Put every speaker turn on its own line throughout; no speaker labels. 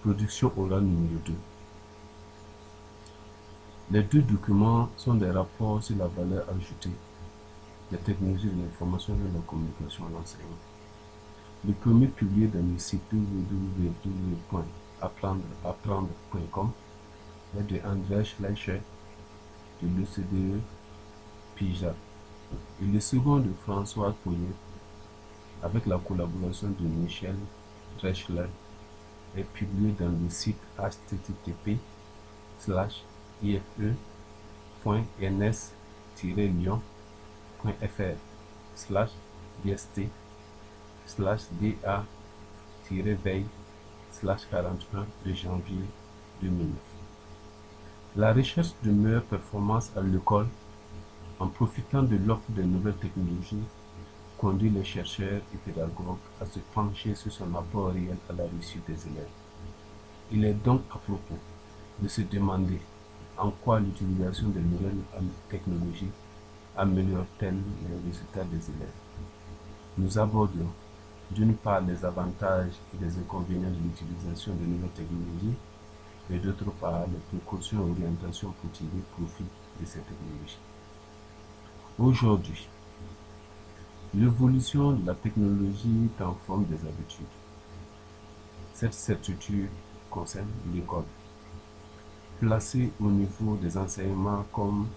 Production orale numéro 2. Les deux documents sont des rapports sur la valeur ajoutée des technologies de l'information et de la communication à l'enseignement. Le premier publié dans le site www.apprendre.com est de Andreas Schleicher de l'OCDE PIJA et le second de François Coyet avec la collaboration de Michel Dreschler est publié dans le site http://ife.ns-lyon.fr/dst/da-veille/41 de janvier 2009. La recherche de meilleures performances à l'école en profitant de l'offre de nouvelles technologies conduit les chercheurs et pédagogues à se pencher sur son apport réel à la réussite des élèves. Il est donc à propos de se demander en quoi l'utilisation de nouvelles technologies améliore-t-elle les résultats des élèves. Nous aborderons d'une part les avantages et les inconvénients de l'utilisation de nouvelles technologies et d'autre part les précautions et orientations pour tirer profit de ces technologies. Aujourd'hui, l'évolution de la technologie transforme des habitudes. Cette certitude concerne l'école. Placée au niveau des enseignements comme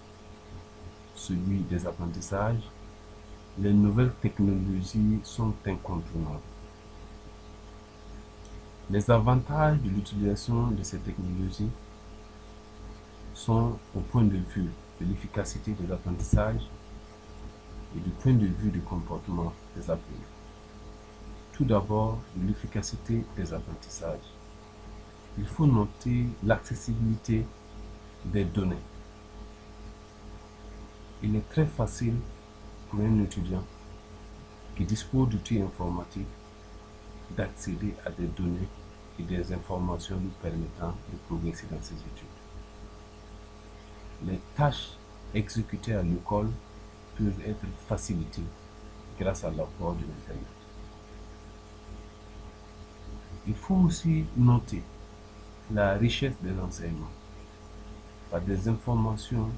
celui des apprentissages, les nouvelles technologies sont incontournables. Les avantages de l'utilisation de ces technologies sont au point de vue de l'efficacité des apprentissages et du point de vue du comportement des apprenants. Tout d'abord, de l'efficacité des apprentissages. Il faut noter l'accessibilité des données. Il est très facile pour un étudiant qui dispose d'outils informatiques d'accéder à des données et des informations lui permettant de progresser dans ses études. Les tâches exécutées à l'école peuvent être facilitées grâce à l'apport de l'Internet. Il faut aussi noter la richesse de l'enseignement par des informations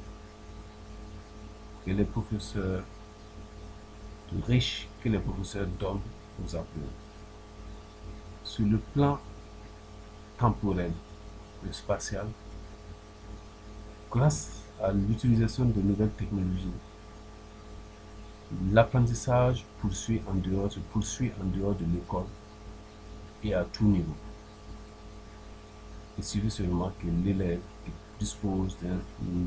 que les professeurs donnent aux apprenants. Sur le plan temporel et spatial, grâce à l'utilisation de nouvelles technologies, l'apprentissage se poursuit en dehors de l'école et à tout niveau. Il suffit seulement que l'élève dispose d'un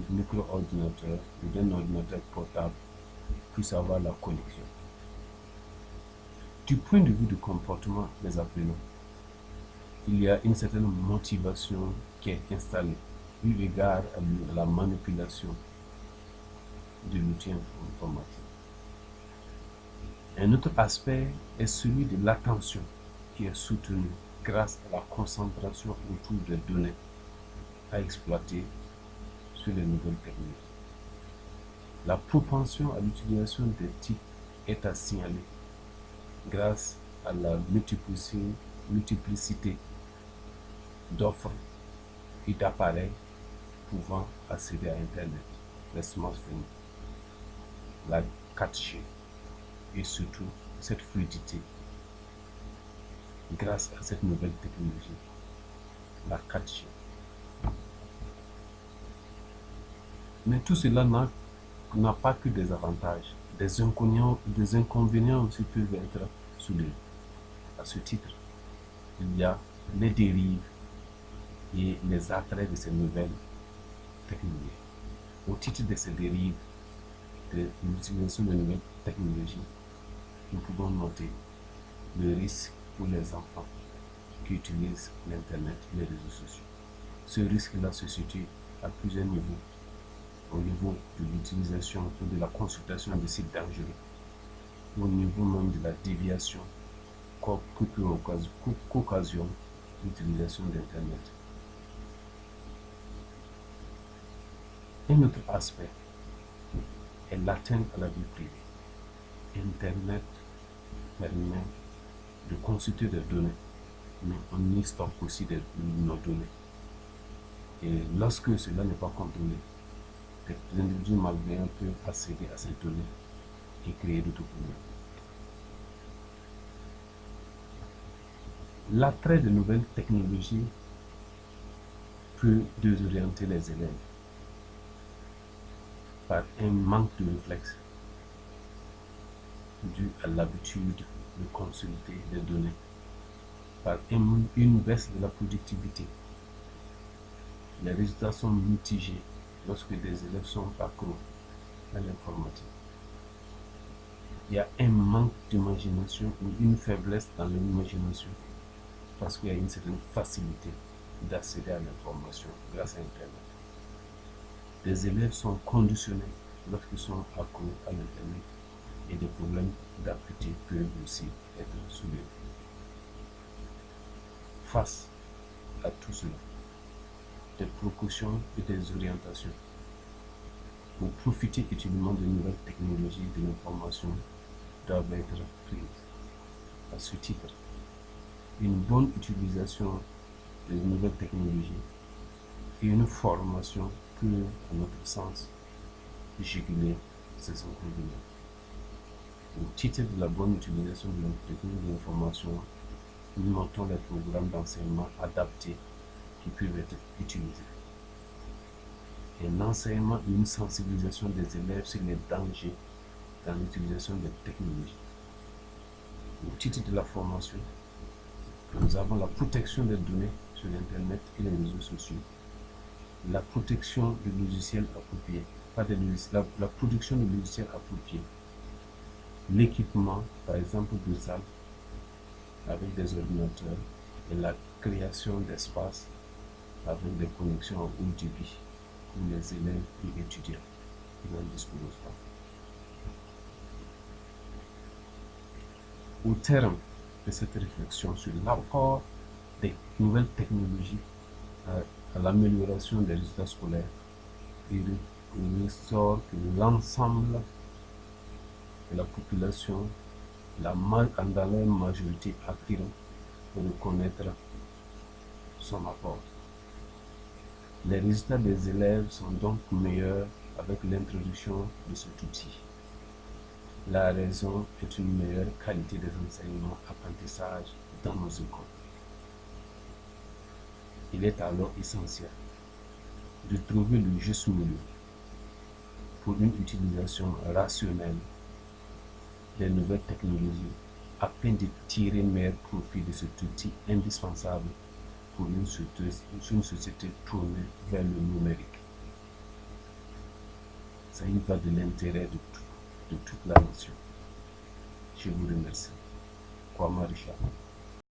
micro-ordinateur ou d'un ordinateur portable puisse avoir la connexion. Du point de vue du comportement des apprenants, il y a une certaine motivation qui est installée eu égard à la manipulation de l'outil informatique. Un autre aspect est celui de l'attention qui est soutenue grâce à la concentration autour des données à exploiter sur les nouvelles techniques. La propension à l'utilisation des TIC est à signaler grâce à la multiplicité d'offres et d'appareils pouvant accéder à Internet, les smartphones, la 4G et surtout cette fluidité grâce à cette nouvelle technologie, la 4G. Mais tout cela n'a pas que des avantages. Des inconvénients aussi peuvent être soulevés. À ce titre, il y a les dérives et les attraits de ces nouvelles technologies. Au titre de ces dérives de l'utilisation de nouvelles technologies, nous pouvons noter le risque pour les enfants qui utilisent l'Internet et les réseaux sociaux. Ce risque-là se situe à plusieurs niveaux. Au niveau de l'utilisation ou de la consultation de sites dangereux, au niveau même de la déviation qu'occasionne l'utilisation d'Internet. Un autre aspect est l'atteinte à la vie privée. Internet permet de consulter des données mais on y stocke aussi nos données. Et lorsque cela n'est pas contrôlé, les individus malveillants peuvent accéder à ces données et créer d'autres problèmes. L'attrait de nouvelles technologies peut désorienter les élèves par un manque de réflexe dû à l'habitude de consulter des données, par une baisse de la productivité. Les résultats sont mitigés lorsque des élèves sont accros à l'informatique. Il y a un manque d'imagination ou une faiblesse dans l'imagination parce qu'il y a une certaine facilité d'accéder à l'information grâce à Internet. Les élèves sont conditionnés lorsqu'ils sont accros à l'Internet et des problèmes d'acuité peuvent aussi être soulevés. Face à tout cela, des précautions et des orientations pour profiter utilement de nouvelles technologies de l'information doivent être prises. À ce titre, une bonne utilisation des nouvelles technologies et une formation peut, à notre sens, juguler ces inconvénients. Au titre de la bonne utilisation de la technologie de l'information, nous notons les programmes d'enseignement adaptés qui peuvent être utilisés. Un enseignement et une sensibilisation des élèves sur les dangers dans l'utilisation des technologies. Au titre de la formation, nous avons la protection des données sur Internet et les réseaux sociaux, la protection du logiciel approprié, la production de logiciels appropriés, l'équipement, par exemple, de salles avec des ordinateurs et la création d'espaces avec des connexions en haut débit pour les élèves et étudiants qui n'en disposent pas. Au terme de cette réflexion sur l'apport des nouvelles technologies à l'amélioration des résultats scolaires, il ressort que l'ensemble de la population, dans leur majorité, affirme reconnaître son apport. Les résultats des élèves sont donc meilleurs avec l'introduction de cet outil. La raison est une meilleure qualité des enseignements apprentissage dans nos écoles. Il est alors essentiel de trouver le juste milieu pour une utilisation rationnelle des nouvelles technologies afin de tirer meilleur profit de cet outil indispensable pour une société tournée vers le numérique. Ça y va de l'intérêt de toute la nation. Je vous remercie. Kwama Richard.